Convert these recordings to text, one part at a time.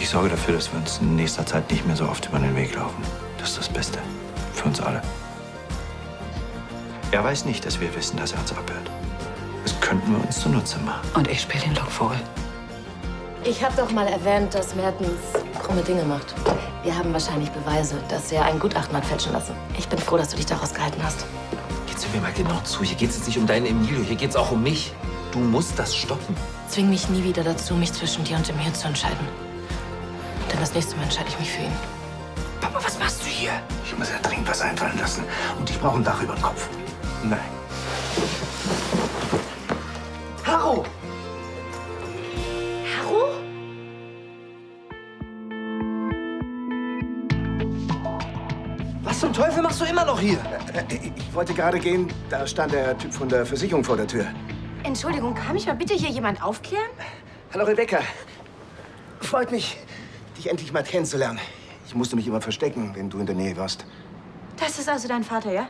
Ich sorge dafür, dass wir uns in nächster Zeit nicht mehr so oft über den Weg laufen. Das ist das Beste. Für uns alle. Er weiß nicht, dass wir wissen, dass er uns abhört. Das könnten wir uns zunutze machen. Und ich spiele den Lockvogel. Ich habe doch mal erwähnt, dass Mertens krumme Dinge macht. Wir haben wahrscheinlich Beweise, dass er ein Gutachten hat fälschen lassen. Ich bin froh, dass du dich daraus gehalten hast. Jetzt hör mir mal genau zu. Hier geht es jetzt nicht um deinen Emilio, hier geht es auch um mich. Du musst das stoppen. Zwing mich nie wieder dazu, mich zwischen dir und dem hier zu entscheiden. Denn das nächste Mal entscheide ich mich für ihn. Papa, was machst du hier? Ich muss ja dringend was einfallen lassen. Und ich brauche ein Dach über den Kopf. Nein. Haro! Haro? Was zum Teufel machst du immer noch hier? Ich wollte gerade gehen, da stand der Typ von der Versicherung vor der Tür. Entschuldigung, kann mich mal bitte hier jemand aufklären? Hallo Rebecca. Freut mich, dich endlich mal kennenzulernen. Ich musste mich immer verstecken, wenn du in der Nähe warst. Das ist also dein Vater, ja?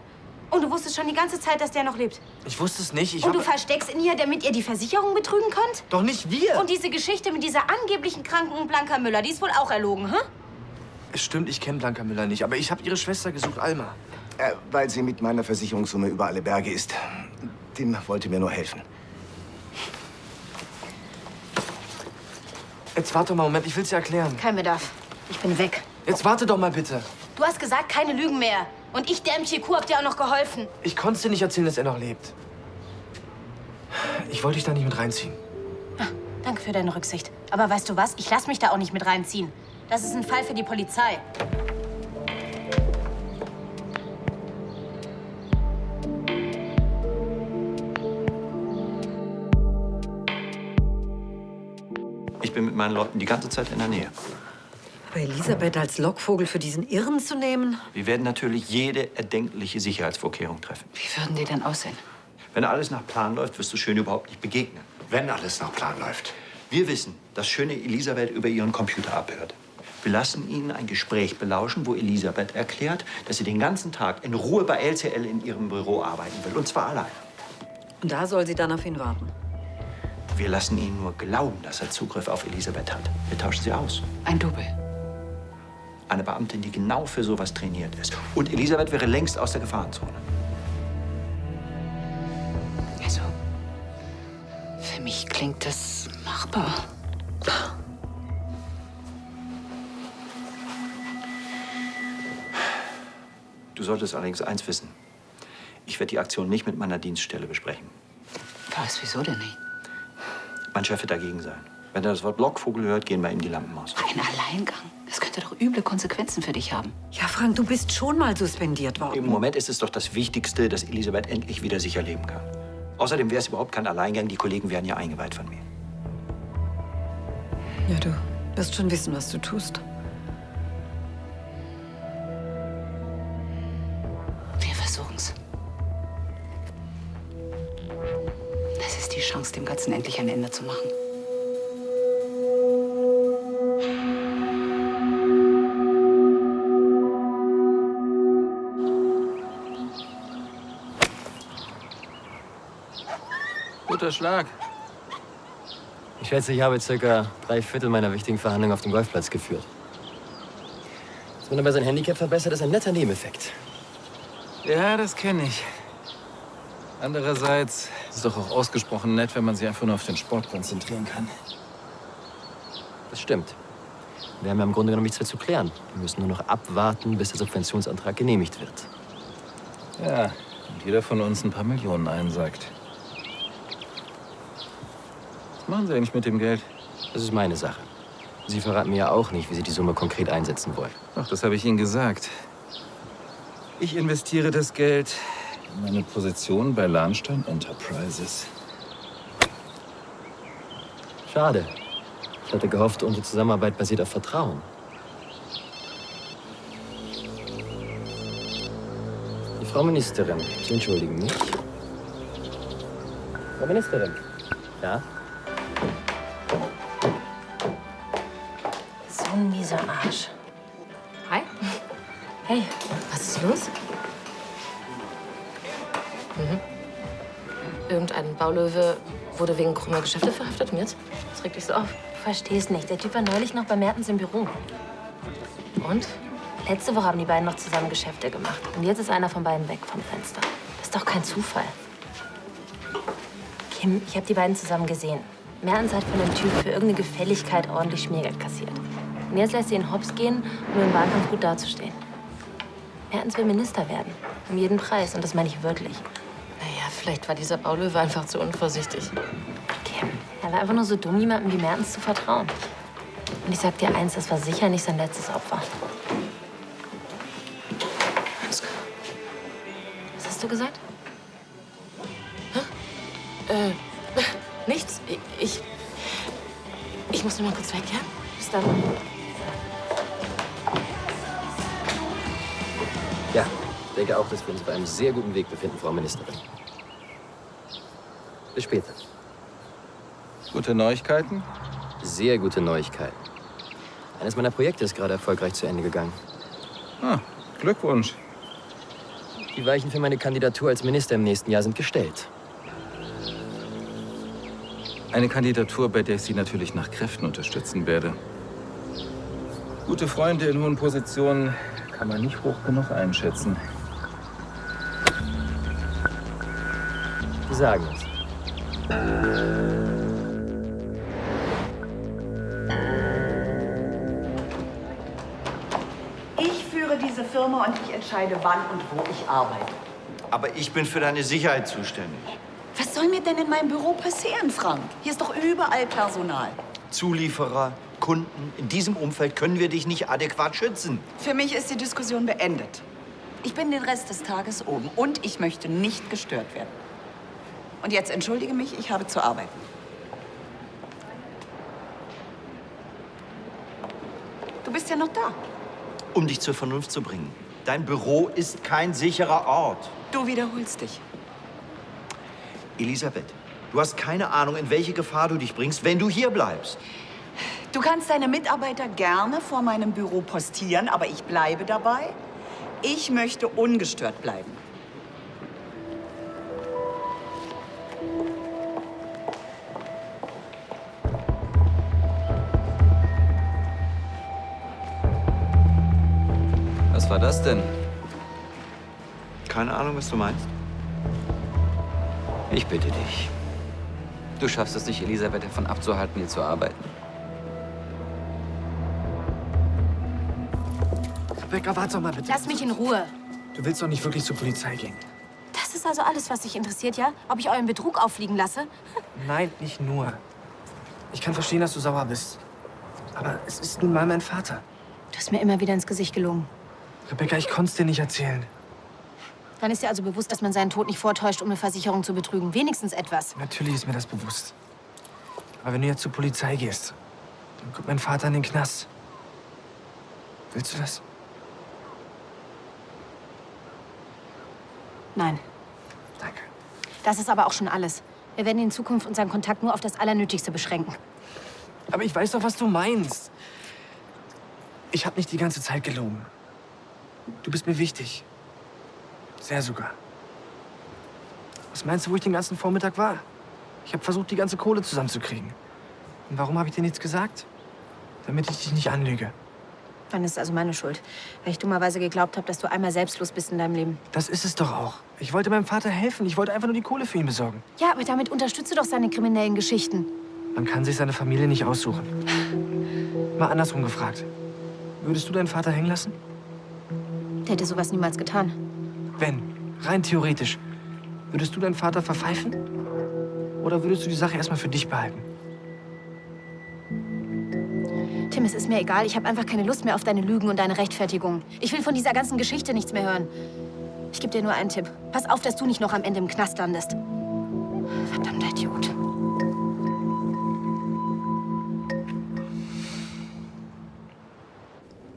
Und du wusstest schon die ganze Zeit, dass der noch lebt? Ich wusste es nicht. Und du versteckst ihn hier, damit ihr die Versicherung betrügen könnt? Doch nicht wir! Und diese Geschichte mit dieser angeblichen kranken Blanca Müller, die ist wohl auch erlogen, hä? Es stimmt, ich kenne Blanca Müller nicht, aber ich habe ihre Schwester gesucht, Alma. Weil sie mit meiner Versicherungssumme über alle Berge ist. Tim wollte mir nur helfen. Jetzt warte mal einen Moment, ich will's dir erklären. Kein Bedarf. Ich bin weg. Jetzt warte doch mal bitte. Du hast gesagt, keine Lügen mehr. Und ich, der MTQ, hab dir auch noch geholfen. Ich konnte es dir nicht erzählen, dass er noch lebt. Ich wollte dich da nicht mit reinziehen. Danke für deine Rücksicht. Aber weißt du was? Ich lass mich da auch nicht mit reinziehen. Das ist ein Fall für die Polizei. Ich bin mit meinen Leuten die ganze Zeit in der Nähe. Aber Elisabeth als Lockvogel für diesen Irren zu nehmen? Wir werden natürlich jede erdenkliche Sicherheitsvorkehrung treffen. Wie würden die denn aussehen? Wenn alles nach Plan läuft, wirst du Schön überhaupt nicht begegnen. Wenn alles nach Plan läuft. Wir wissen, dass Schöne Elisabeth über ihren Computer abhört. Wir lassen Ihnen ein Gespräch belauschen, wo Elisabeth erklärt, dass sie den ganzen Tag in Ruhe bei LCL in ihrem Büro arbeiten will. Und zwar allein. Und da soll sie dann auf ihn warten. Wir lassen ihn nur glauben, dass er Zugriff auf Elisabeth hat. Wir tauschen sie aus. Ein Double. Eine Beamtin, die genau für sowas trainiert ist. Und Elisabeth wäre längst aus der Gefahrenzone. Also, für mich klingt das machbar. Du solltest allerdings eins wissen. Ich werde die Aktion nicht mit meiner Dienststelle besprechen. Was, wieso denn nicht? Mein Chef wird dagegen sein. Wenn er das Wort Lockvogel hört, gehen bei ihm die Lampen aus. Ein Alleingang? Das könnte doch üble Konsequenzen für dich haben. Ja, Frank, du bist schon mal suspendiert worden. Im Moment ist es doch das Wichtigste, dass Elisabeth endlich wieder sicher leben kann. Außerdem wäre es überhaupt kein Alleingang. Die Kollegen wären ja eingeweiht von mir. Ja, du wirst schon wissen, was du tust. Wir versuchen's. Das ist die Chance, dem Ganzen endlich ein Ende zu machen. Guter Schlag. Ich schätze, ich habe circa 3/4 meiner wichtigen Verhandlungen auf dem Golfplatz geführt. Dass man aber sein Handicap verbessert, ist ein netter Nebeneffekt. Ja, das kenne ich. Andererseits ist es doch auch ausgesprochen nett, wenn man sich einfach nur auf den Sport konzentrieren kann. Das stimmt. Wir haben ja im Grunde genommen nichts mehr zu klären. Wir müssen nur noch abwarten, bis der Subventionsantrag genehmigt wird. Ja, und jeder von uns ein paar Millionen einsackt. Was machen Sie eigentlich mit dem Geld? Das ist meine Sache. Sie verraten mir ja auch nicht, wie Sie die Summe konkret einsetzen wollen. Ach, das habe ich Ihnen gesagt. Ich investiere das Geld in meine Position bei Lahnstein Enterprises. Schade. Ich hatte gehofft, unsere Zusammenarbeit basiert auf Vertrauen. Die Frau Ministerin, Sie entschuldigen mich. Frau Ministerin. Ja? So ein mieser Arsch. Hi. Hey, was ist los? Irgendein Ein Baulöwe wurde wegen krummer Geschäfte verhaftet und jetzt? Das regt dich so auf. Du verstehst nicht. Der Typ war neulich noch bei Mertens im Büro. Und? Letzte Woche haben die beiden noch zusammen Geschäfte gemacht. Und jetzt ist einer von beiden weg vom Fenster. Das ist doch kein Zufall. Kim, ich habe die beiden zusammen gesehen. Mertens hat von dem Typ für irgendeine Gefälligkeit ordentlich Schmiergeld kassiert. Und jetzt lässt sie ihn hops gehen, um im Wahlkampf gut dazustehen. Mertens will Minister werden. Um jeden Preis. Und das meine ich wirklich. Naja, vielleicht war dieser Baulöwe einfach zu unvorsichtig. Kim, er war einfach nur so dumm, jemandem wie Mertens zu vertrauen. Und ich sag dir eins, das war sicher nicht sein letztes Opfer. Was hast du gesagt? Nichts. Ich muss nur mal kurz weg, ja? Bis dann. Ja, ich denke auch, dass wir uns auf einem sehr guten Weg befinden, Frau Ministerin. Bis später. Gute Neuigkeiten? Sehr gute Neuigkeiten. Eines meiner Projekte ist gerade erfolgreich zu Ende gegangen. Ah, Glückwunsch. Die Weichen für meine Kandidatur als Minister im nächsten Jahr sind gestellt. Eine Kandidatur, bei der ich Sie natürlich nach Kräften unterstützen werde. Gute Freunde in hohen Positionen kann man nicht hoch genug einschätzen. Die sagen es. Ich führe diese Firma und ich entscheide, wann und wo ich arbeite. Aber ich bin für deine Sicherheit zuständig. Was soll mir denn in meinem Büro passieren, Frank? Hier ist doch überall Personal. Zulieferer, Kunden, in diesem Umfeld können wir dich nicht adäquat schützen. Für mich ist die Diskussion beendet. Ich bin den Rest des Tages oben und ich möchte nicht gestört werden. Und jetzt entschuldige mich, ich habe zu arbeiten. Du bist ja noch da. Um dich zur Vernunft zu bringen. Dein Büro ist kein sicherer Ort. Du wiederholst dich. Elisabeth, du hast keine Ahnung, in welche Gefahr du dich bringst, wenn du hier bleibst. Du kannst deine Mitarbeiter gerne vor meinem Büro postieren, aber ich bleibe dabei. Ich möchte ungestört bleiben. Was war das denn? Keine Ahnung, was du meinst. Ich bitte dich. Du schaffst es nicht, Elisabeth davon abzuhalten, hier zu arbeiten. Rebecca, warte doch mal bitte. Lass mich in Ruhe. Du willst doch nicht wirklich zur Polizei gehen. Das ist also alles, was dich interessiert, ja? Ob ich euren Betrug auffliegen lasse? Nein, nicht nur. Ich kann verstehen, dass du sauer bist. Aber es ist nun mal mein Vater. Du hast mir immer wieder ins Gesicht gelogen. Rebecca, ich konnte es dir nicht erzählen. Dann ist dir also bewusst, dass man seinen Tod nicht vortäuscht, um eine Versicherung zu betrügen. Wenigstens etwas. Natürlich ist mir das bewusst. Aber wenn du jetzt zur Polizei gehst, dann kommt mein Vater in den Knast. Willst du das? Nein. Danke. Das ist aber auch schon alles. Wir werden in Zukunft unseren Kontakt nur auf das Allernötigste beschränken. Aber ich weiß doch, was du meinst. Ich habe nicht die ganze Zeit gelogen. Du bist mir wichtig. Sehr sogar. Was meinst du, wo ich den ganzen Vormittag war? Ich habe versucht, die ganze Kohle zusammenzukriegen. Und warum habe ich dir nichts gesagt? Damit ich dich nicht anlüge. Dann ist es also meine Schuld, weil ich dummerweise geglaubt habe, dass du einmal selbstlos bist in deinem Leben. Das ist es doch auch. Ich wollte meinem Vater helfen. Ich wollte einfach nur die Kohle für ihn besorgen. Ja, aber damit unterstützt du doch seine kriminellen Geschichten. Man kann sich seine Familie nicht aussuchen. Mal andersrum gefragt. Würdest du deinen Vater hängen lassen? Der hätte sowas niemals getan. Wenn, rein theoretisch, würdest du deinen Vater verpfeifen? Oder würdest du die Sache erstmal für dich behalten? Tim, es ist mir egal. Ich habe einfach keine Lust mehr auf deine Lügen und deine Rechtfertigung. Ich will von dieser ganzen Geschichte nichts mehr hören. Ich gebe dir nur einen Tipp. Pass auf, dass du nicht noch am Ende im Knast landest. Verdammter Idiot.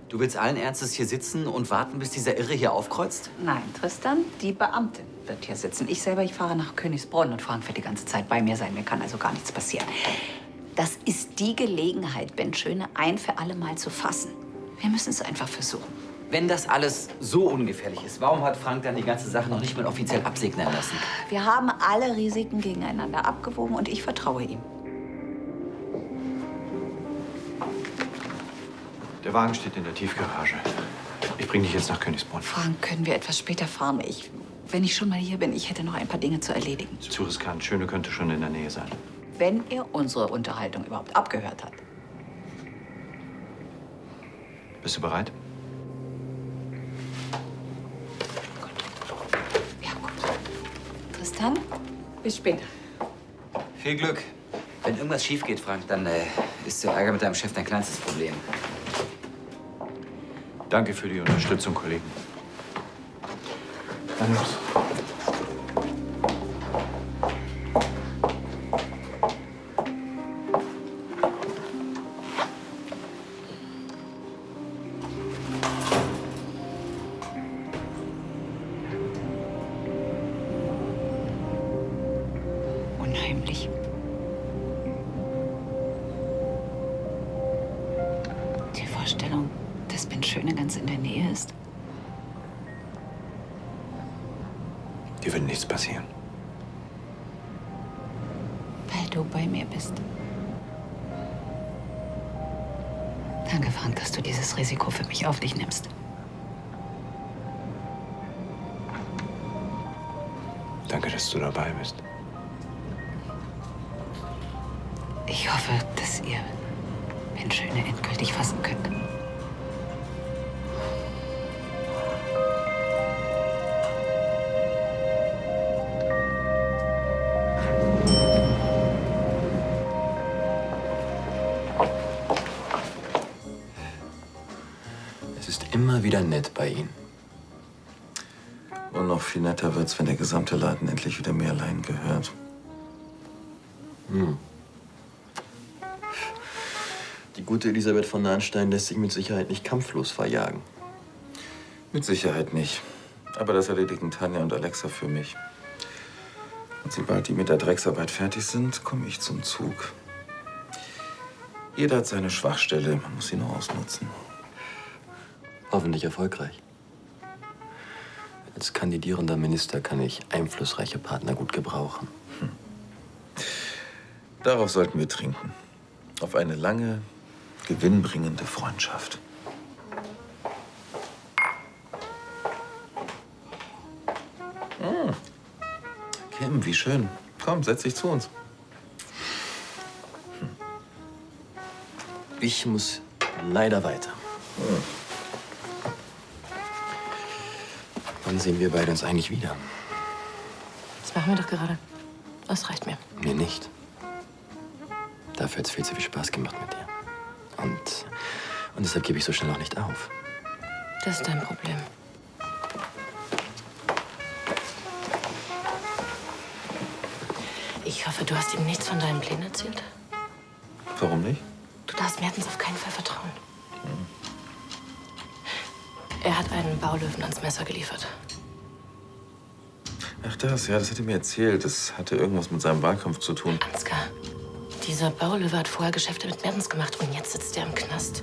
Du willst allen Ernstes hier sitzen und warten, bis dieser Irre hier aufkreuzt? Nein, Tristan, die Beamtin wird hier sitzen. Ich selber, ich fahre nach Königsbronn und Frank wird die ganze Zeit bei mir sein. Mir kann also gar nichts passieren. Das ist die Gelegenheit, Ben Schöne ein für alle Mal zu fassen. Wir müssen es einfach versuchen. Wenn das alles so ungefährlich ist, warum hat Frank dann die ganze Sache noch nicht mal offiziell absegnen lassen? Wir haben alle Risiken gegeneinander abgewogen und ich vertraue ihm. Der Wagen steht in der Tiefgarage. Ich bringe dich jetzt nach Königsbrunn. Frank, können wir etwas später fahren? Wenn ich schon mal hier bin, ich hätte noch ein paar Dinge zu erledigen. Zu riskant. Schöne könnte schon in der Nähe sein. Wenn er unsere Unterhaltung überhaupt abgehört hat. Bist du bereit? Tristan, bis später. Viel Glück. Wenn irgendwas schief geht, Frank, dann ist der Ärger mit deinem Chef dein kleinstes Problem. Danke für die Unterstützung, Kollegen. Dann los. Unheimlich. Die Vorstellung, dass Ben Schöne ganz in der Nähe ist. Dir wird nichts passieren. Weil du bei mir bist. Danke, Frank, dass du dieses Risiko für mich auf dich nimmst. Danke, dass du dabei bist. Ich hoffe, dass ihr Ben Schöne endgültig fassen könnt. Es ist immer wieder nett bei Ihnen. Und noch viel netter wird's, wenn der gesamte Laden endlich wieder mir allein gehört. Hm. Die gute Elisabeth von Nahnstein lässt sich mit Sicherheit nicht kampflos verjagen. Mit Sicherheit nicht. Aber das erledigen Tanja und Alexa für mich. Und sobald die mit der Drecksarbeit fertig sind, komme ich zum Zug. Jeder hat seine Schwachstelle, man muss sie nur ausnutzen. Hoffentlich erfolgreich. Als kandidierender Minister kann ich einflussreiche Partner gut gebrauchen. Darauf sollten wir trinken. Auf eine lange, gewinnbringende Freundschaft. Kim, wie schön. Komm, setz dich zu uns. Ich muss leider weiter. Wann sehen wir beide uns eigentlich wieder? Das machen wir doch gerade. Das reicht mir. Mir nicht. Dafür hat es viel zu viel Spaß gemacht mit dir. Und deshalb gebe ich so schnell auch nicht auf. Das ist dein Problem. Ich hoffe, du hast ihm nichts von deinen Plänen erzählt. Warum nicht? Du darfst Mertens auf keinen Fall vertrauen. Er hat einen Baulöwen ans Messer geliefert. Ach das, ja, das hat er mir erzählt. Das hatte irgendwas mit seinem Wahlkampf zu tun. Ansgar, dieser Baulöwe hat vorher Geschäfte mit Mertens gemacht und jetzt sitzt er im Knast.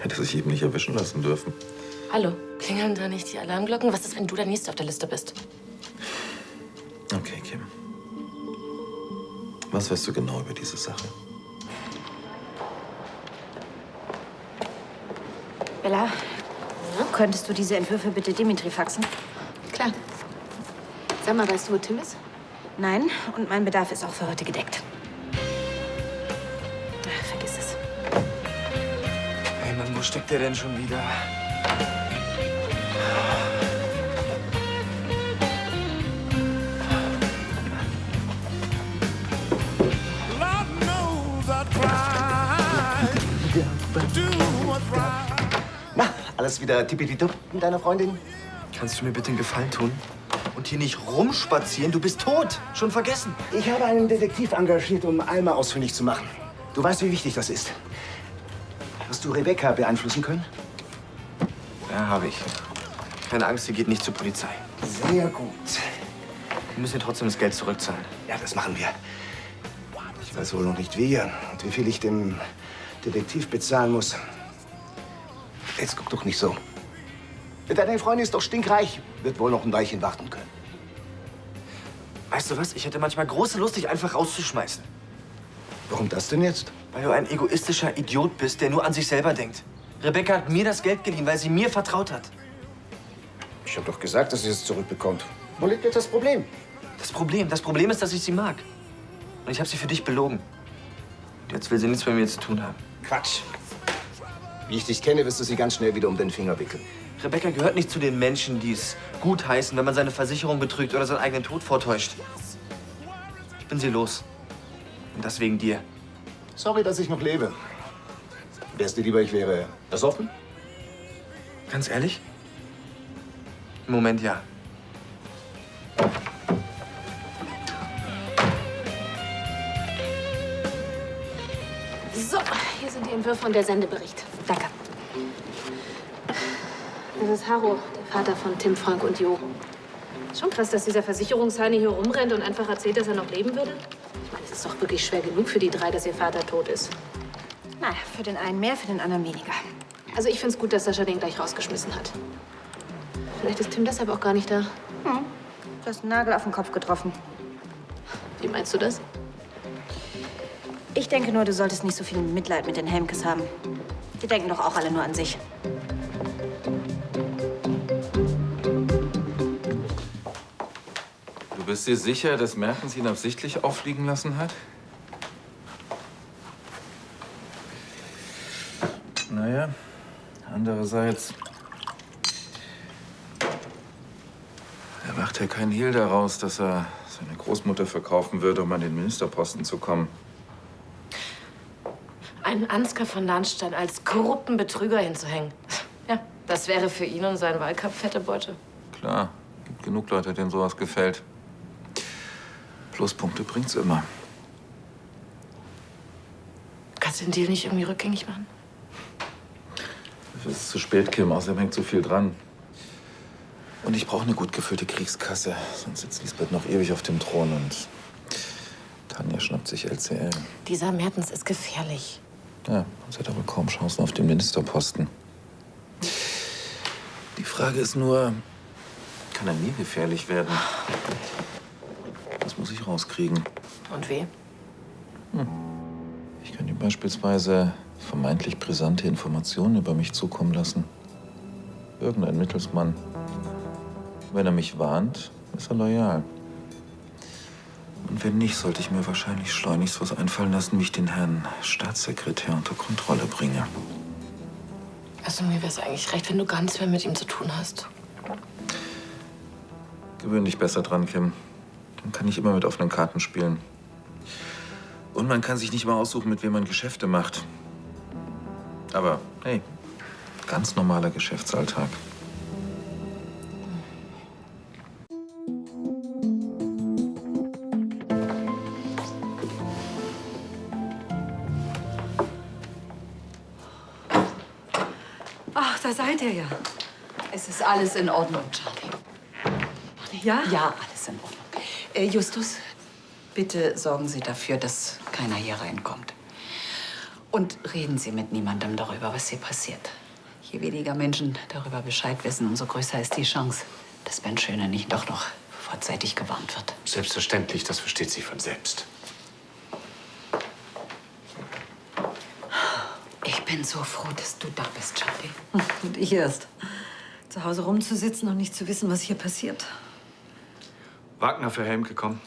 Hätte sich eben nicht erwischen lassen dürfen. Hallo, klingeln da nicht die Alarmglocken? Was ist, wenn du der Nächste auf der Liste bist? Okay, Kim. Was weißt du genau über diese Sache? Bella, könntest du diese Entwürfe bitte Dimitri faxen? Klar. Sag mal, weißt du, wo Tim ist? Nein, und mein Bedarf ist auch für heute gedeckt. Ach, vergiss es. Hey Mann, wo steckt der denn schon wieder? Na, alles wieder tippitipp mit deiner Freundin? Kannst du mir bitte einen Gefallen tun? Und hier nicht rumspazieren, du bist tot. Schon vergessen. Ich habe einen Detektiv engagiert, um Alma ausfindig zu machen. Du weißt, wie wichtig das ist. Hast du Rebecca beeinflussen können? Ja, habe ich. Keine Angst, sie geht nicht zur Polizei. Sehr gut. Wir müssen ihr trotzdem das Geld zurückzahlen. Ja, das machen wir. Ich weiß wohl noch nicht wie und wie viel ich dem Detektiv bezahlen muss. Jetzt guck doch nicht so. Deine Freundin ist doch stinkreich. Wird wohl noch ein Weilchen warten können. Weißt du was? Ich hätte manchmal große Lust, dich einfach rauszuschmeißen. Warum das denn jetzt? Weil du ein egoistischer Idiot bist, der nur an sich selber denkt. Rebecca hat mir das Geld geliehen, weil sie mir vertraut hat. Ich habe doch gesagt, dass sie es zurückbekommt. Wo liegt jetzt das Problem? Das Problem ist, dass ich sie mag. Und ich habe sie für dich belogen. Und jetzt will sie nichts mit mir zu tun haben. Quatsch. Wie ich dich kenne, wirst du sie ganz schnell wieder um den Finger wickeln. Rebecca gehört nicht zu den Menschen, die es gutheißen, wenn man seine Versicherung betrügt oder seinen eigenen Tod vortäuscht. Ich bin sie los. Und das wegen dir. Sorry, dass ich noch lebe. Wärst du lieber, ich wäre ersoffen? Ganz ehrlich? Im Moment ja. So, hier sind die Entwürfe und der Sendebericht. Danke. Das ist Harro, der Vater von Tim, Frank und Jo. Ist schon krass, dass dieser Versicherungsheini hier rumrennt und einfach erzählt, dass er noch leben würde. Ich meine, es ist doch wirklich schwer genug für die drei, dass ihr Vater tot ist. Naja, für den einen mehr, für den anderen weniger. Also ich find's gut, dass Sascha den gleich rausgeschmissen hat. Vielleicht ist Tim deshalb auch gar nicht da. Du hast einen Nagel auf den Kopf getroffen. Wie meinst du das? Ich denke nur, du solltest nicht so viel Mitleid mit den Helmkes haben. Die denken doch auch alle nur an sich. Du bist dir sicher, dass Mertens ihn absichtlich auffliegen lassen hat? Naja, andererseits... Er macht ja keinen Hehl daraus, dass er seine Großmutter verkaufen würde, um an den Ministerposten zu kommen. Einen Ansgar von Lahnstein als korrupten Betrüger hinzuhängen. Ja, das wäre für ihn und seinen Wahlkampf fette Beute. Klar, gibt genug Leute, denen sowas gefällt. Pluspunkte bringt's immer. Kannst du den Deal nicht irgendwie rückgängig machen? Es ist zu spät, Kim. Außerdem hängt zu viel dran. Und ich brauche eine gut gefüllte Kriegskasse. Sonst sitzt Lisbeth noch ewig auf dem Thron und Tanja schnappt sich LCL. Dieser Mertens ist gefährlich. Ja, sie hat aber kaum Chancen auf den Ministerposten. Die Frage ist nur, kann er mir gefährlich werden? Das muss ich rauskriegen. Und wie? Ich kann ihm beispielsweise vermeintlich brisante Informationen über mich zukommen lassen. Irgendein Mittelsmann. Wenn er mich warnt, ist er loyal. Und wenn nicht, sollte ich mir wahrscheinlich schleunigst was einfallen lassen, wie ich den Herrn Staatssekretär unter Kontrolle bringe. Also mir wäre es eigentlich recht, wenn du gar nichts mehr mit ihm zu tun hast. Gewöhn dich besser dran, Kim. Dann kann ich immer mit offenen Karten spielen. Und man kann sich nicht mal aussuchen, mit wem man Geschäfte macht. Aber hey, ganz normaler Geschäftsalltag. Ach, da seid ihr ja. Es ist alles in Ordnung, Charlie. Ja? Ja, alles in Ordnung. Justus, bitte sorgen Sie dafür, dass keiner hier reinkommt. Und reden Sie mit niemandem darüber, was hier passiert. Je weniger Menschen darüber Bescheid wissen, umso größer ist die Chance, dass Ben Schöne nicht doch noch vorzeitig gewarnt wird. Selbstverständlich, das versteht sich von selbst. Ich bin so froh, dass du da bist, Charlie. Und ich erst. Zu Hause rumzusitzen und nicht zu wissen, was hier passiert. Wagner für Helm gekommen.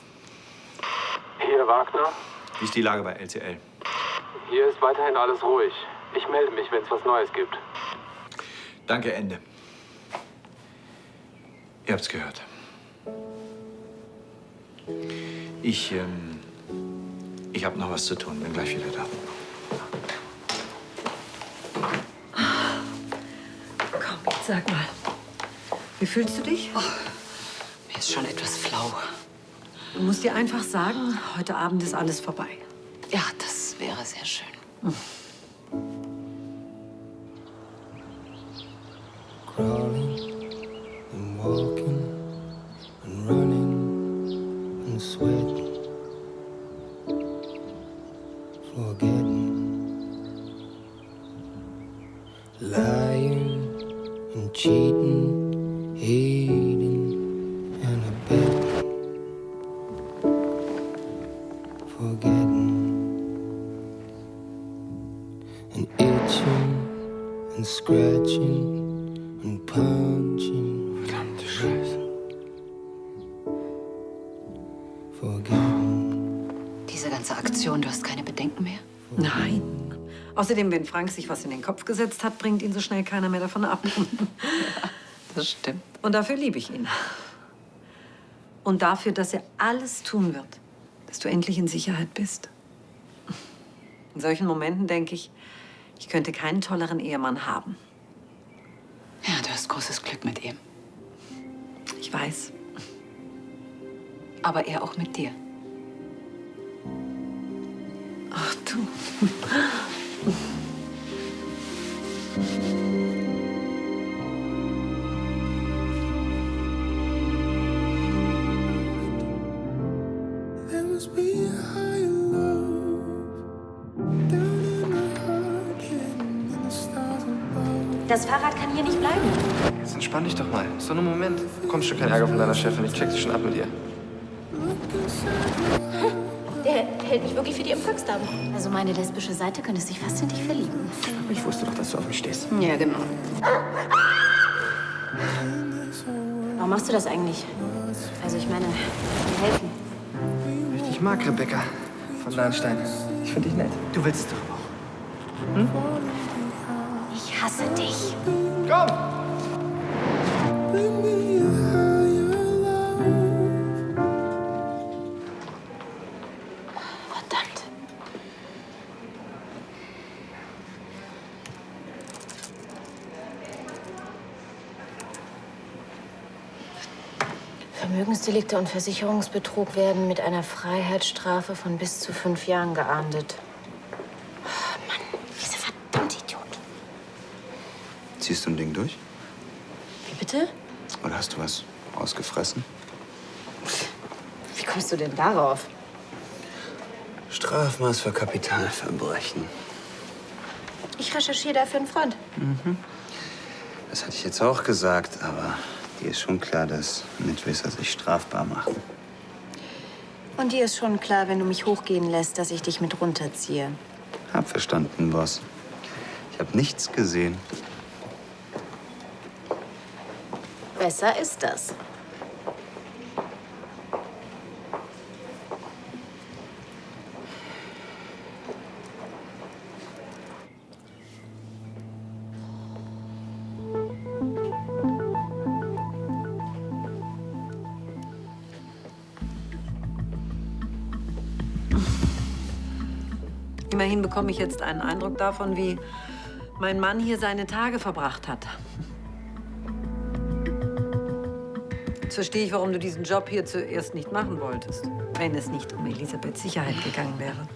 Hier, Wagner. Wie ist die Lage bei LCL? Hier ist weiterhin alles ruhig. Ich melde mich, wenn es was Neues gibt. Danke, Ende. Ihr habt's gehört. Ich habe noch was zu tun. Bin gleich wieder da. Komm, jetzt sag mal. Wie fühlst du dich? Mir ist schon etwas flau. Du musst dir einfach sagen, heute Abend ist alles vorbei. Ja, das wäre sehr schön. Crawling and walking and running and sweating, forgetting, lying and cheating. Situation? Du hast keine Bedenken mehr? Nein. Außerdem, wenn Frank sich was in den Kopf gesetzt hat, bringt ihn so schnell keiner mehr davon ab. Das stimmt. Und dafür liebe ich ihn. Und dafür, dass er alles tun wird, dass du endlich in Sicherheit bist. In solchen Momenten denke ich, ich könnte keinen tolleren Ehemann haben. Ja, du hast großes Glück mit ihm. Ich weiß. Aber er auch mit dir. Ach du. There must be a higher love down in my heart, hidden in the stars above. Das Fahrrad kann hier nicht bleiben. Jetzt entspann dich doch mal. Ist doch nur ein Moment. Du bekommst schon keinen Ärger von deiner Chefin. Ich check dich schon ab mit ihr. Der hält mich wirklich für die Empfangsdame. Also meine lesbische Seite könnte sich fast in dich verlieben. Ich wusste doch, dass du auf mich stehst. Ja, genau. Warum machst du das eigentlich? Also ich meine, mir helfen. Ich mag Rebecca von Lahnstein. Ich finde dich nett. Du willst es doch auch. Hm? Ich hasse dich. Komm! Bring me a higher love. Verdammt. Vermögensdelikte und Versicherungsbetrug werden mit einer Freiheitsstrafe von bis zu 5 Jahren geahndet. Oh Mann, dieser verdammte Idiot. Ziehst du ein Ding durch? Wie bitte? Oder hast du was ausgefressen? Wie kommst du denn darauf? Strafmaß für Kapitalverbrechen. Ich recherchiere da für einen Freund. Das hatte ich jetzt auch gesagt, aber dir ist schon klar, dass Mitwisser sich strafbar machen. Und dir ist schon klar, wenn du mich hochgehen lässt, dass ich dich mit runterziehe. Hab verstanden, Boss. Ich hab nichts gesehen. Besser ist das. Immerhin bekomme ich jetzt einen Eindruck davon, wie mein Mann hier seine Tage verbracht hat. Jetzt verstehe ich, warum du diesen Job hier zuerst nicht machen wolltest, wenn es nicht um Elisabeths Sicherheit gegangen wäre.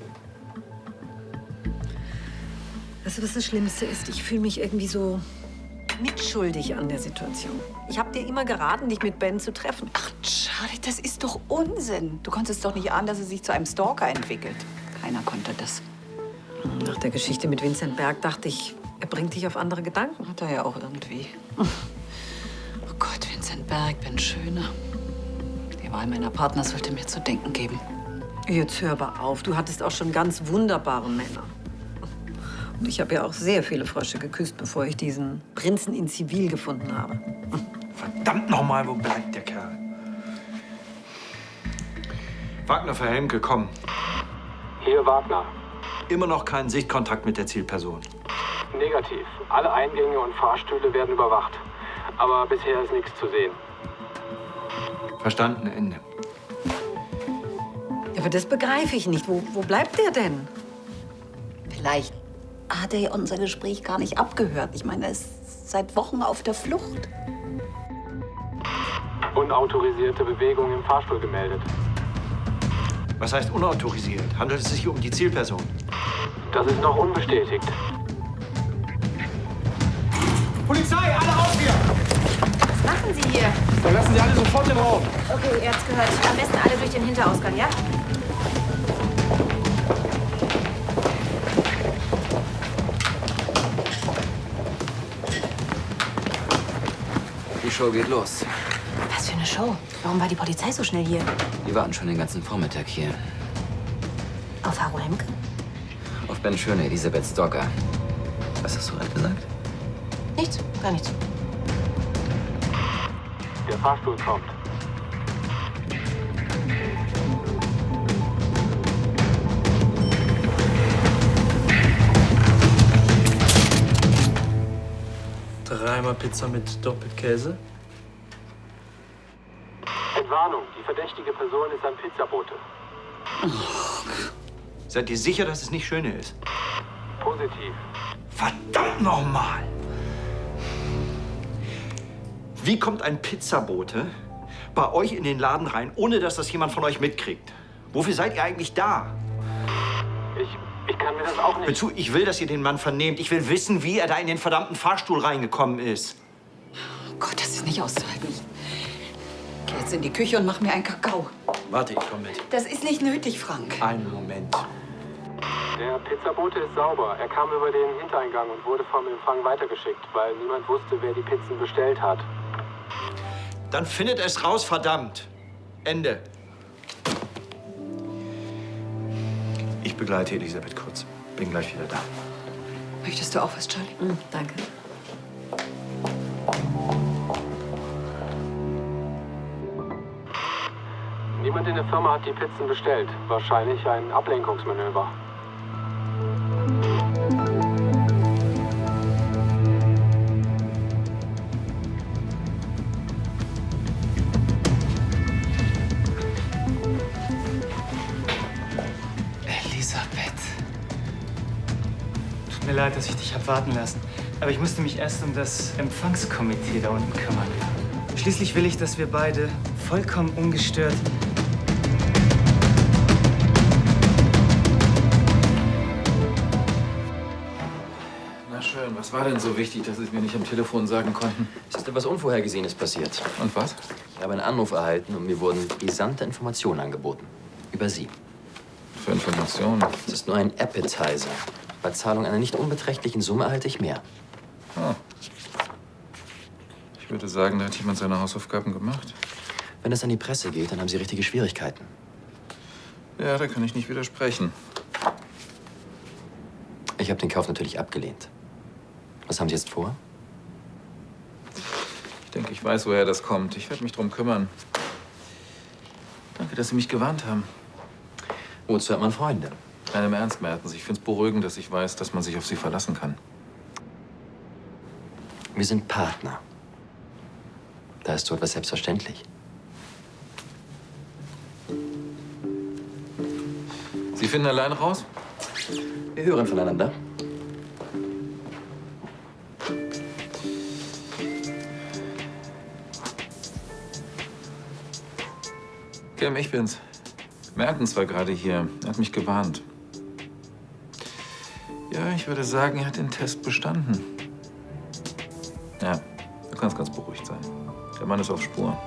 Weißt du, was das Schlimmste ist? Ich fühle mich irgendwie so mitschuldig an der Situation. Ich habe dir immer geraten, dich mit Ben zu treffen. Ach, Charlie, das ist doch Unsinn. Du konntest doch nicht ahnen, dass er sich zu einem Stalker entwickelt. Keiner konnte das. Nach der Geschichte mit Vincent Berg dachte ich, er bringt dich auf andere Gedanken. Hat er ja auch irgendwie. Oh Gott, Vincent Berg, Ben Schöner. Die Wahl meiner Partner sollte mir zu denken geben. Jetzt hör aber auf. Du hattest auch schon ganz wunderbare Männer. Und ich habe ja auch sehr viele Frösche geküsst, bevor ich diesen Prinzen in Zivil gefunden habe. Verdammt nochmal, wo bleibt der Kerl? Wagner für Helmke, komm. Hier Wagner. Immer noch keinen Sichtkontakt mit der Zielperson. Negativ. Alle Eingänge und Fahrstühle werden überwacht. Aber bisher ist nichts zu sehen. Verstanden, Ende. Aber das begreife ich nicht. Wo bleibt der denn? Vielleicht hat er ja unser Gespräch gar nicht abgehört. Ich meine, er ist seit Wochen auf der Flucht. Unautorisierte Bewegung im Fahrstuhl gemeldet. Was heißt unautorisiert? Handelt es sich um die Zielperson? Das ist noch unbestätigt. Polizei, alle auf hier! Was machen Sie hier? Verlassen Sie alle sofort den Raum. Okay, ihr habt's gehört. Am besten alle durch den Hinterausgang, ja? Die Show geht los. Was für eine Show. Warum war die Polizei so schnell hier? Die warten schon den ganzen Vormittag hier. Auf Haro Hemke? Auf Ben Schöne, Elisabeth Stalker. Was hast du gerade gesagt? Nichts, gar nichts. Der Fahrstuhl kommt. Dreimal Pizza mit Doppelkäse? Entwarnung, die verdächtige Person ist ein Pizzabote. Seid ihr sicher, dass es nicht Schöne ist? Positiv. Verdammt nochmal! Wie kommt ein Pizzabote bei euch in den Laden rein, ohne dass das jemand von euch mitkriegt? Wofür seid ihr eigentlich da? Ich kann mir das auch nicht... Hör zu, ich will, dass ihr den Mann vernehmt. Ich will wissen, wie er da in den verdammten Fahrstuhl reingekommen ist. Oh Gott, das ist nicht auszuhalten. Ich geh jetzt in die Küche und mach mir einen Kakao. Warte, ich komm mit. Das ist nicht nötig, Frank. Einen Moment. Der Pizzabote ist sauber. Er kam über den Hintereingang und wurde vom Empfang weitergeschickt, weil niemand wusste, wer die Pizzen bestellt hat. Dann findet es raus, verdammt. Ende. Ich begleite Elisabeth kurz. Bin gleich wieder da. Möchtest du auch was, Charlie? Danke. Niemand in der Firma hat die Pizzen bestellt. Wahrscheinlich ein Ablenkungsmanöver. Elisabeth. Tut mir leid, dass ich dich hab warten lassen. Aber ich musste mich erst um das Empfangskomitee da unten kümmern. Schließlich will ich, dass wir beide vollkommen ungestört... Na schön, was war denn so wichtig, dass Sie es mir nicht am Telefon sagen konnten? Es ist etwas Unvorhergesehenes passiert. Und was? Ich habe einen Anruf erhalten und mir wurden brisante Informationen angeboten. Über Sie. Für Informationen? Es ist nur ein Appetizer. Bei Zahlung einer nicht unbeträchtlichen Summe erhalte ich mehr. Ah. Ich würde sagen, da hat jemand seine Hausaufgaben gemacht. Wenn es an die Presse geht, dann haben Sie richtige Schwierigkeiten. Ja, da kann ich nicht widersprechen. Ich habe den Kauf natürlich abgelehnt. Was haben Sie jetzt vor? Ich denke, ich weiß, woher das kommt. Ich werde mich drum kümmern. Danke, dass Sie mich gewarnt haben. Wozu hat man Freunde? Nein, im Ernst, Mertens. Ich finde es beruhigend, dass ich weiß, dass man sich auf Sie verlassen kann. Wir sind Partner. Da ist so etwas selbstverständlich. Sie finden allein raus? Wir hören voneinander. Kim, ich bin's. Mertens war gerade hier. Er hat mich gewarnt. Ja, ich würde sagen, er hat den Test bestanden. Ja, du kannst ganz beruhigt sein. Der Mann ist auf Spur.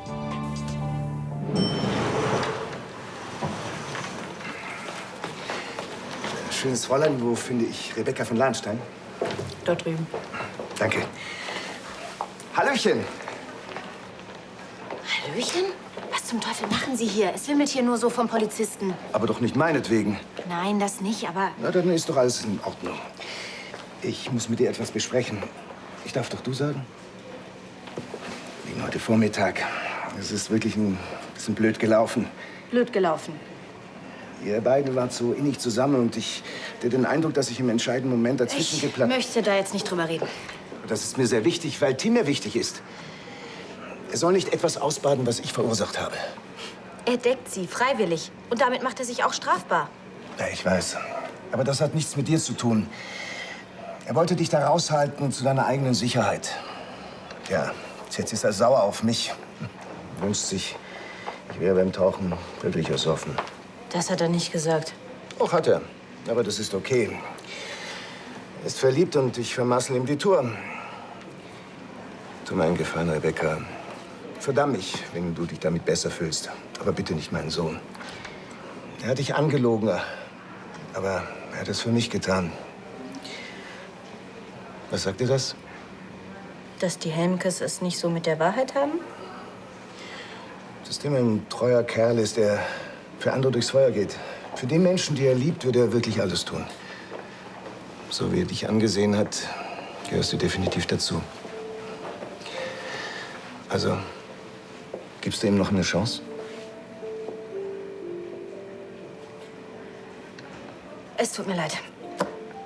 Schönes Fräulein, wo finde ich Rebecca von Lahnstein? Dort drüben. Danke. Hallöchen. Hallöchen? Was zum Teufel machen Sie hier? Es wimmelt hier nur so vom Polizisten. Aber doch nicht meinetwegen. Nein, das nicht, aber... Na, dann ist doch alles in Ordnung. Ich muss mit dir etwas besprechen. Ich darf doch du sagen? Wegen heute Vormittag. Es ist wirklich ein bisschen blöd gelaufen. Blöd gelaufen. Ihr beiden wart so innig zusammen und ich hatte den Eindruck, dass ich im entscheidenden Moment dazwischen Ich geplatzt... möchte da jetzt nicht drüber reden. Das ist mir sehr wichtig, weil Tim mir wichtig ist. Er soll nicht etwas ausbaden, was ich verursacht habe. Er deckt sie, freiwillig. Und damit macht er sich auch strafbar. Ja, ich weiß. Aber das hat nichts mit dir zu tun. Er wollte dich da raushalten zu deiner eigenen Sicherheit. Ja, jetzt ist er sauer auf mich. Wünscht sich, ich wäre beim Tauchen wirklich ersoffen. Das hat er nicht gesagt. Auch hat er. Aber das ist okay. Er ist verliebt und ich vermassel ihm die Tour. Tu mir einen Gefallen, Rebecca. Verdamm mich, wenn du dich damit besser fühlst. Aber bitte nicht meinen Sohn. Er hat dich angelogen, aber er hat es für mich getan. Was sagt dir das? Dass die Helmkes es nicht so mit der Wahrheit haben? Dass Tim ein treuer Kerl ist, der für andere durchs Feuer geht. Für die Menschen, die er liebt, würde er wirklich alles tun. So wie er dich angesehen hat, gehörst du definitiv dazu. Also, gibst du ihm noch eine Chance? Es tut mir leid.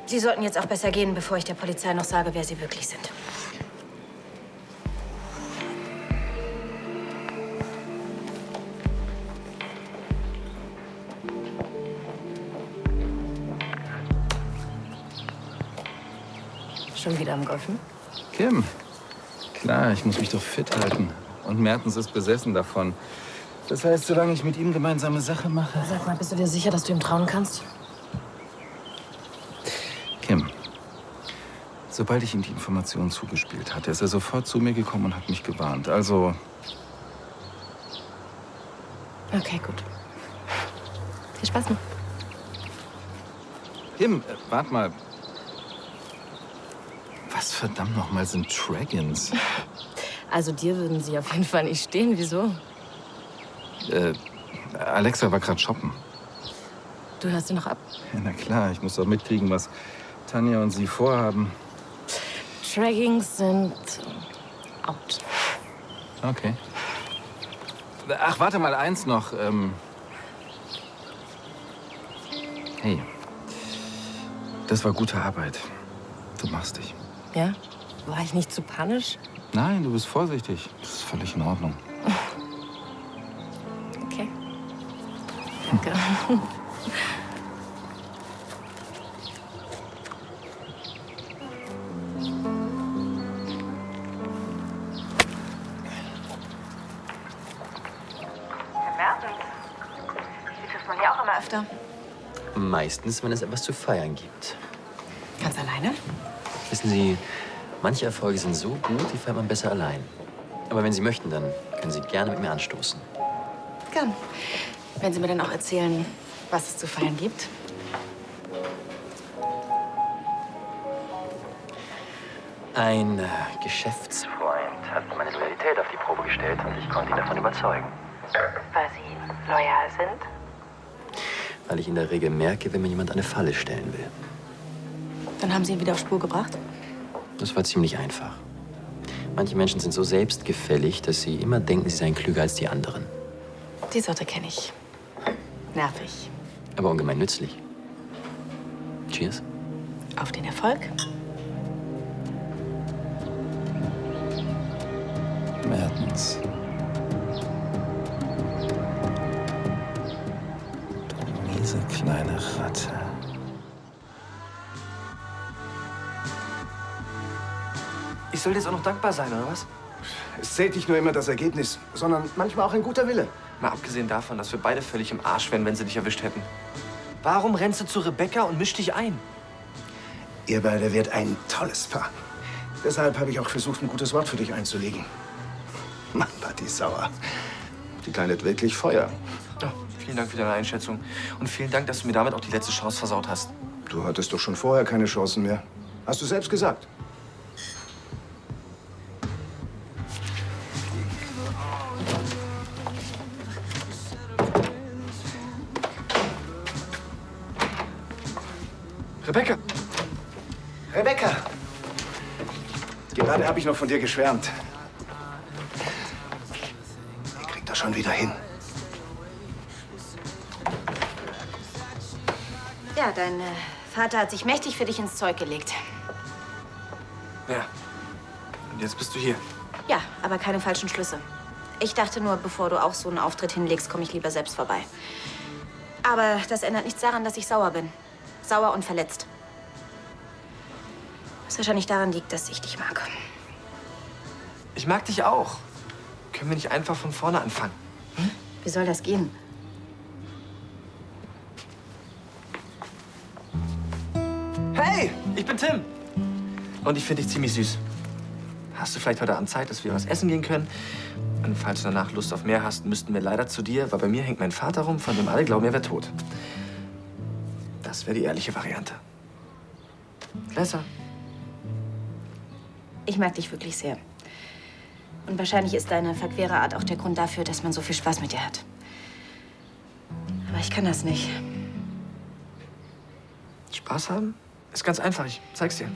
Sie sollten jetzt auch besser gehen, bevor ich der Polizei noch sage, wer Sie wirklich sind. Schon wieder am Golfen? Kim, klar, ich muss mich doch fit halten. Und Mertens ist besessen davon. Das heißt, solange ich mit ihm gemeinsame Sache mache... Sag mal, bist du dir sicher, dass du ihm trauen kannst? Kim, sobald ich ihm die Informationen zugespielt hatte, ist er sofort zu mir gekommen und hat mich gewarnt. Also... Okay, gut. Viel Spaß noch. Kim, warte mal. Was verdammt nochmal sind Dragons? Also dir würden sie auf jeden Fall nicht stehen. Wieso? Alexa war gerade shoppen. Du hörst sie noch ab. Ja, na klar, ich muss doch mitkriegen, was Tanja und sie vorhaben. Dragons sind out. Okay. Ach, warte mal, eins noch. Hey, das war gute Arbeit. Du machst dich. Ja? War ich nicht zu panisch? Nein, du bist vorsichtig. Das ist völlig in Ordnung. Okay. Danke. Herr Mertens, Sie trifft man ja auch immer öfter. Meistens, wenn es etwas zu feiern gibt. Ganz alleine? Wissen Sie, manche Erfolge sind so gut, die feiert man besser allein. Aber wenn Sie möchten, dann können Sie gerne mit mir anstoßen. Gern. Wenn Sie mir dann auch erzählen, was es zu feiern gibt. Ein Geschäftsfreund hat meine Loyalität auf die Probe gestellt und ich konnte ihn davon überzeugen. Weil Sie loyal sind? Weil ich in der Regel merke, wenn mir jemand eine Falle stellen will. Dann haben Sie ihn wieder auf Spur gebracht? Das war ziemlich einfach. Manche Menschen sind so selbstgefällig, dass sie immer denken, sie seien klüger als die anderen. Die Sorte kenne ich. Nervig. Aber ungemein nützlich. Cheers. Auf den Erfolg. Mertens. Du miese kleine Ratte. Ich soll jetzt auch noch dankbar sein, oder was? Es zählt nicht nur immer das Ergebnis, sondern manchmal auch ein guter Wille. Mal abgesehen davon, dass wir beide völlig im Arsch wären, wenn sie dich erwischt hätten. Warum rennst du zu Rebecca und misch dich ein? Ihr beide werdet ein tolles Paar. Deshalb habe ich auch versucht, ein gutes Wort für dich einzulegen. Mann, war die sauer. Die Kleine hat wirklich Feuer. Oh, vielen Dank für deine Einschätzung. Und vielen Dank, dass du mir damit auch die letzte Chance versaut hast. Du hattest doch schon vorher keine Chancen mehr. Hast du selbst gesagt. Rebecca! Rebecca! Gerade habe ich noch von dir geschwärmt. Ich krieg das schon wieder hin. Ja, dein Vater hat sich mächtig für dich ins Zeug gelegt. Ja. Und jetzt bist du hier. Ja, aber keine falschen Schlüsse. Ich dachte nur, bevor du auch so einen Auftritt hinlegst, komme ich lieber selbst vorbei. Aber das ändert nichts daran, dass ich sauer bin. Sauer und verletzt. Was wahrscheinlich daran liegt, dass ich dich mag. Ich mag dich auch. Können wir nicht einfach von vorne anfangen? Hm? Wie soll das gehen? Hey, ich bin Tim. Und ich finde dich ziemlich süß. Hast du vielleicht heute Abend Zeit, dass wir was essen gehen können? Und falls du danach Lust auf mehr hast, müssten wir leider zu dir, weil bei mir hängt mein Vater rum, von dem alle glauben, er wäre tot. Das wäre die ehrliche Variante. Lesser. Ich mag dich wirklich sehr. Und wahrscheinlich ist deine verquere Art auch der Grund dafür, dass man so viel Spaß mit dir hat. Aber ich kann das nicht. Spaß haben? Ist ganz einfach, ich zeig's dir.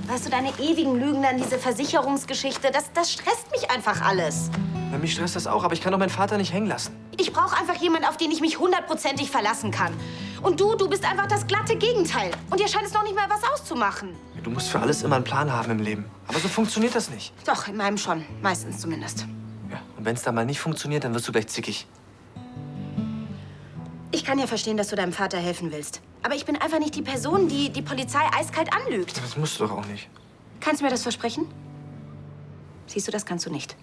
Weißt du, deine ewigen Lügen, dann diese Versicherungsgeschichte, das stresst mich einfach alles. Ja, mich stresst das auch, aber ich kann doch meinen Vater nicht hängen lassen. Ich brauche einfach jemanden, auf den ich mich 100%ig verlassen kann. Und du bist einfach das glatte Gegenteil. Und dir scheint es noch nicht mal was auszumachen. Du musst für alles immer einen Plan haben im Leben. Aber so funktioniert das nicht. Doch, in meinem schon. Meistens zumindest. Ja, und wenn es dann mal nicht funktioniert, dann wirst du gleich zickig. Ich kann ja verstehen, dass du deinem Vater helfen willst. Aber ich bin einfach nicht die Person, die die Polizei eiskalt anlügt. Das musst du doch auch nicht. Kannst du mir das versprechen? Siehst du, das kannst du nicht.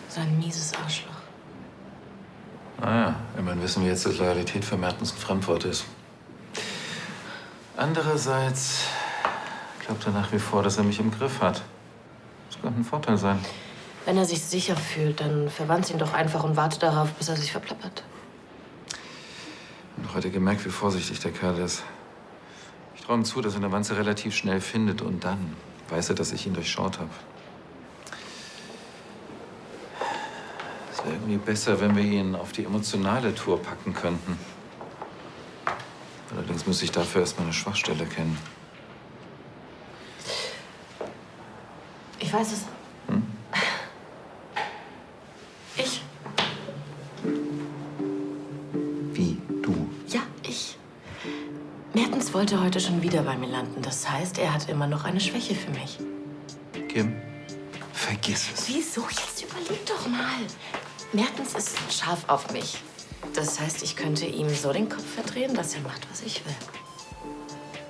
So ein mieses Arschloch. Naja, immerhin wissen wir jetzt, dass Loyalität für Mertens ein Fremdwort ist. Andererseits glaubt er nach wie vor, dass er mich im Griff hat. Das könnte ein Vorteil sein. Wenn er sich sicher fühlt, dann verwandt ihn doch einfach und warte darauf, bis er sich verplappert. Ich habe heute gemerkt, wie vorsichtig der Kerl ist. Ich traue ihm zu, dass er eine Wanze relativ schnell findet. Und dann weiß er, dass ich ihn durchschaut habe. Es wäre irgendwie besser, wenn wir ihn auf die emotionale Tour packen könnten. Allerdings müsste ich dafür erst mal eine Schwachstelle kennen. Ich weiß es. Hm? Ich. Wie? Du? Ja, ich. Mertens wollte heute schon wieder bei mir landen. Das heißt, er hat immer noch eine Schwäche für mich. Kim, vergiss es. Wieso? Jetzt überleg doch mal. Mertens ist scharf auf mich. Das heißt, ich könnte ihm so den Kopf verdrehen, dass er macht, was ich will.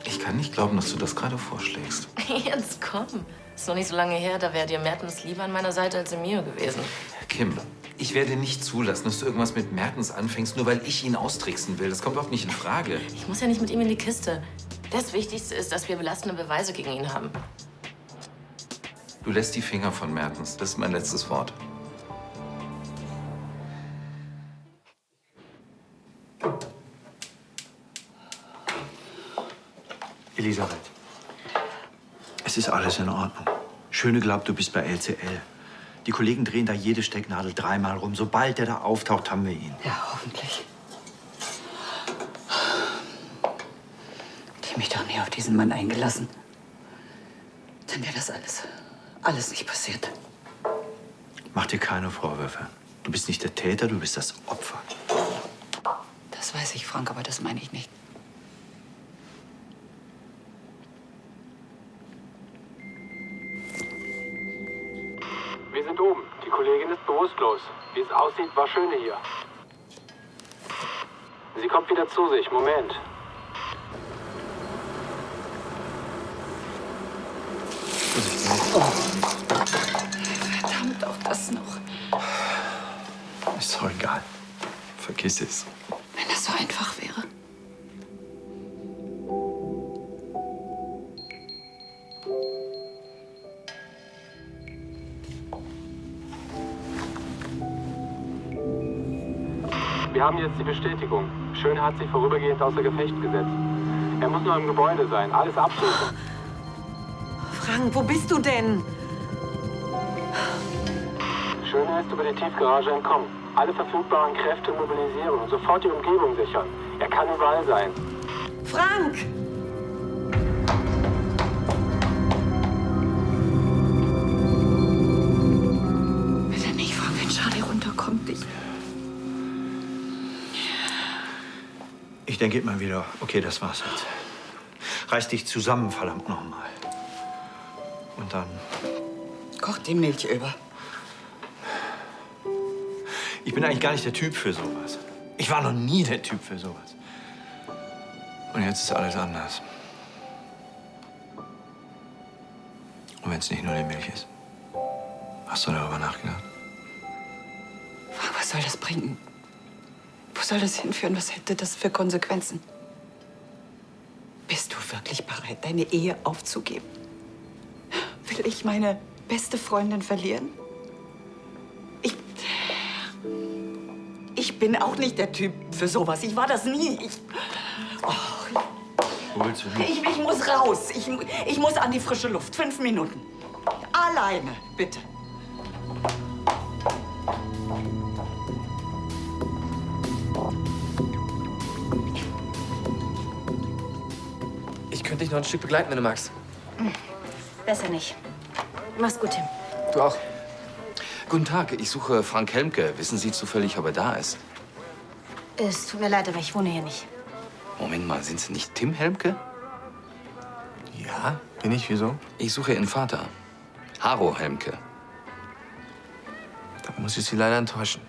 Ich kann nicht glauben, dass du das gerade vorschlägst. Jetzt komm. Ist noch nicht so lange her, da wäre dir Mertens lieber an meiner Seite als Emil gewesen. Kim, ich werde nicht zulassen, dass du irgendwas mit Mertens anfängst, nur weil ich ihn austricksen will. Das kommt überhaupt nicht in Frage. Ich muss ja nicht mit ihm in die Kiste. Das Wichtigste ist, dass wir belastende Beweise gegen ihn haben. Du lässt die Finger von Mertens. Das ist mein letztes Wort. Elisabeth, es ist alles in Ordnung. Schöne glaubt, du bist bei LCL. Die Kollegen drehen da jede Stecknadel dreimal rum. Sobald der da auftaucht, haben wir ihn. Ja, hoffentlich. Ich hätte mich doch nie auf diesen Mann eingelassen. Dann wäre das alles nicht passiert. Mach dir keine Vorwürfe. Du bist nicht der Täter, du bist das Opfer. Das weiß ich, Frank, aber das meine ich nicht. Wir sind oben. Die Kollegin ist bewusstlos. Wie es aussieht, war Schöne hier. Sie kommt wieder zu sich. Moment. Verdammt, auch das noch. Ist doch egal. Vergiss es. Wenn das so einfach wäre. Wir haben jetzt die Bestätigung. Schöne hat sich vorübergehend außer Gefecht gesetzt. Er muss nur im Gebäude sein. Alles abschließen. Frank, wo bist du denn? Schöne ist über die Tiefgarage entkommen. Alle verfügbaren Kräfte mobilisieren und sofort die Umgebung sichern. Er kann überall sein. Frank! Bitte nicht, Frank, wenn Charlie runterkommt. Ich denke immer wieder, okay, das war's jetzt. Reiß dich zusammen, verdammt nochmal. Und dann... Koch die Milch über. Ich bin eigentlich gar nicht der Typ für sowas. Ich war noch nie der Typ für sowas. Und jetzt ist alles anders. Und wenn es nicht nur die Milch ist. Hast du darüber nachgedacht? Frank, was soll das bringen? Wo soll das hinführen? Was hätte das für Konsequenzen? Bist du wirklich bereit, deine Ehe aufzugeben? Will ich meine beste Freundin verlieren? Ich bin auch nicht der Typ für sowas. Ich war das nie. Ich muss raus. Ich muss an die frische Luft. 5 Minuten. Alleine, bitte. Ich könnte dich noch ein Stück begleiten, wenn du magst. Besser nicht. Mach's gut, Tim. Du auch. Guten Tag, ich suche Frank Helmke. Wissen Sie zufällig, ob er da ist? Es tut mir leid, aber ich wohne hier nicht. Moment mal, sind Sie nicht Tim Helmke? Ja, bin ich. Wieso? Ich suche Ihren Vater, Haro Helmke. Da muss ich Sie leider enttäuschen.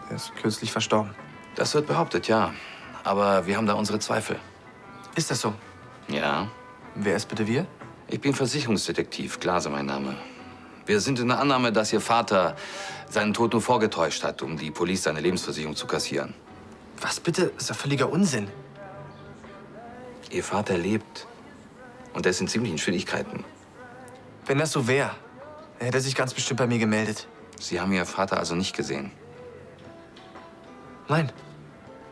Er ist kürzlich verstorben. Das wird behauptet, ja. Aber wir haben da unsere Zweifel. Ist das so? Ja. Wer ist bitte wir? Ich bin Versicherungsdetektiv, Glase mein Name. Wir sind in der Annahme, dass Ihr Vater seinen Tod nur vorgetäuscht hat, um die Police seine Lebensversicherung zu kassieren. Was bitte? Das ist ja völliger Unsinn. Ihr Vater lebt. Und er ist in ziemlichen Schwierigkeiten. Wenn das so wäre, dann hätte er sich ganz bestimmt bei mir gemeldet. Sie haben Ihr Vater also nicht gesehen? Nein.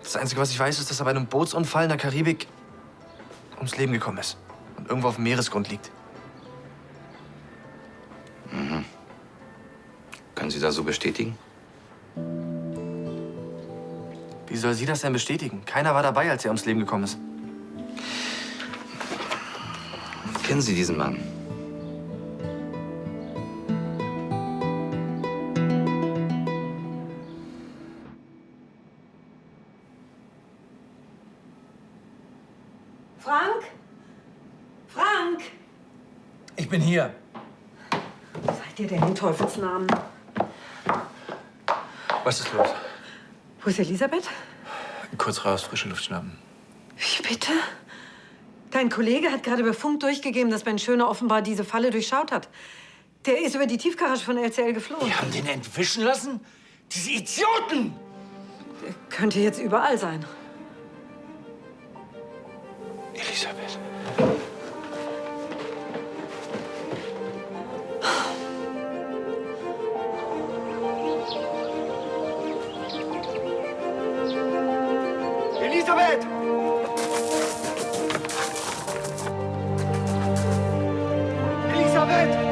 Das Einzige, was ich weiß, ist, dass er bei einem Bootsunfall in der Karibik ums Leben gekommen ist. Und irgendwo auf dem Meeresgrund liegt. Mhm. Können Sie das so bestätigen? Wie soll sie das denn bestätigen? Keiner war dabei, als er ums Leben gekommen ist. Kennen Sie diesen Mann? Frank? Frank? Ich bin hier. Seid ihr denn in Teufelsnamen? Was ist los? Wo ist Elisabeth? Kurz raus, frische Luft schnappen. Wie bitte? Dein Kollege hat gerade über Funk durchgegeben, dass Ben Schöner offenbar diese Falle durchschaut hat. Der ist über die Tiefgarage von LCL geflohen. Die haben den entwischen lassen? Diese Idioten! Der könnte jetzt überall sein. Elisabeth. Elisabeth! Elisabeth!